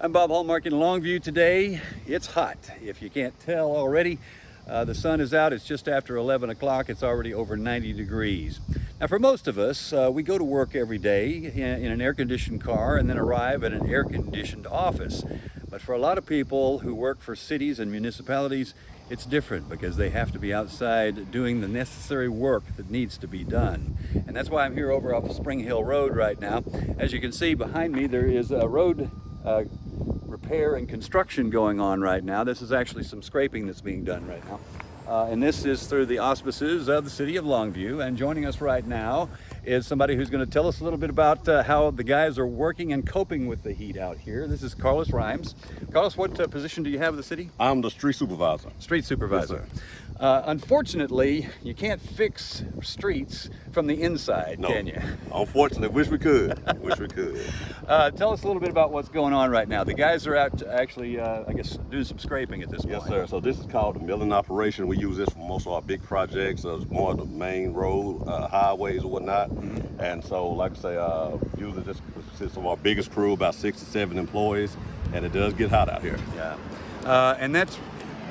I'm Bob Hallmark in Longview today. It's hot, if you can't tell already. The sun is out, it's just after 11 o'clock, it's already over 90 degrees. Now for most of us, we go to work every day in an air-conditioned car and then arrive at an air-conditioned office. But for a lot of people who work for cities and municipalities, it's different because they have to be outside doing the necessary work that needs to be done. And that's why I'm here over off Spring Hill Road right now. As you can see behind me, there is a road repair and construction going on right now. This is actually some scraping that's being done right now. And this is through the auspices of the city of Longview. And joining us right now is somebody who's going to tell us a little bit about how the guys are working and coping with the heat out here. This is Carlos Rimes. Carlos, what position do you have in the city? I'm the street supervisor. Street supervisor. Yes, unfortunately, you can't fix streets from the inside, no, can you? Unfortunately, wish we could. Wish we could. Tell us a little bit about what's going on right now. The guys are out actually, I guess, doing some scraping at this point. Yes, sir. So this is called the milling operation. We use this for most of our big projects, it's more of the main road, highways or whatnot. Mm-hmm. And so, like I say, usually this consists of our biggest crew, about 6 to 7 employees, and it does get hot out here. Yeah. And that's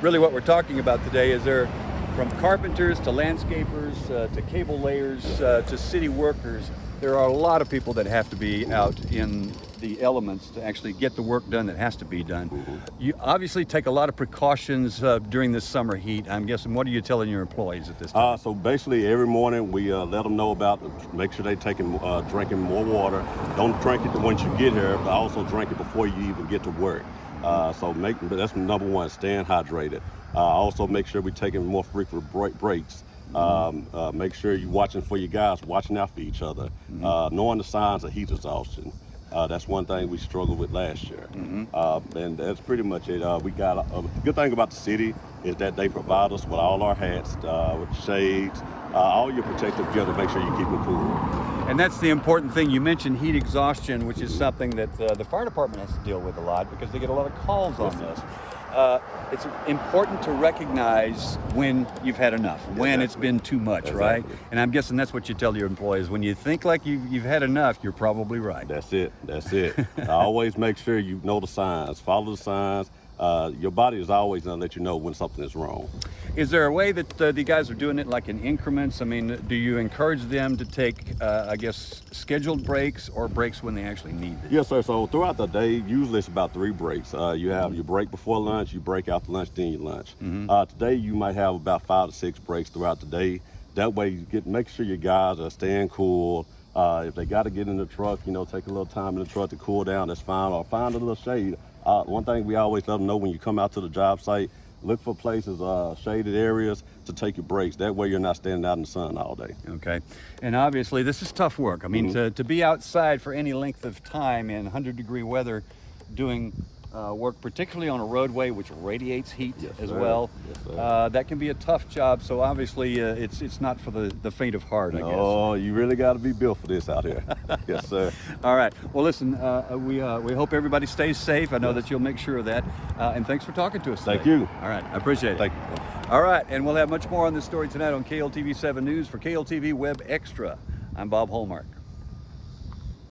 really what we're talking about today. Is there, from carpenters to landscapers to cable layers to city workers, there are a lot of people that have to be out in the elements to actually get the work done that has to be done. Mm-hmm. You obviously take a lot of precautions during this summer heat. I'm guessing, what are you telling your employees at this time? So basically every morning we let them know about, make sure they're drinking more water. Don't drink it once you get here, but also drink it before you even get to work. So that's number one, staying hydrated. Also make sure we're taking more frequent breaks. Make sure you're watching for your guys, watching out for each other, knowing the signs of heat exhaustion. That's one thing we struggled with last year. And that's pretty much it. We got a good thing about the city is that they provide us with all our hats, with shades, all your protective gear to make sure you keep it cool. And that's the important thing. You mentioned heat exhaustion, which is something that the fire department has to deal with a lot because they get a lot of calls on this. It's important to recognize when you've had enough, when it's been too much, right? And I'm guessing that's what you tell your employees. When you think like you've had enough, you're probably right. That's it. That's it. Always make sure you know the signs, follow the signs. Your body is always going to let you know when something is wrong. Is there a way that the guys are doing it like in increments? I mean, do you encourage them to take, I guess, scheduled breaks or breaks when they actually need it? Yes, sir. So throughout the day, usually it's about 3 breaks. You have your break before lunch, you break after lunch, then your lunch. Today, you might have about 5 to 6 breaks throughout the day. That way, you make sure your guys are staying cool. If they got to get in the truck, take a little time in the truck to cool down, that's fine, or find a little shade. One thing we always let them know when you come out to the job site, look for places, shaded areas to take your breaks. That way you're not standing out in the sun all day. Okay. And obviously this is tough work. I mean, to be outside for any length of time in 100-degree weather doing work, particularly on a roadway which radiates heat as well, that can be a tough job. So obviously it's not for the faint of heart, I guess. Oh, you really got to be built for this out here. Yes, sir. All right. Well, listen, we hope everybody stays safe. I know that you'll make sure of that. And thanks for talking to us today. Thank you. All right. I appreciate it. Thank you. All right. And we'll have much more on this story tonight on KLTV 7 News. For KLTV Web Extra, I'm Bob Hallmark.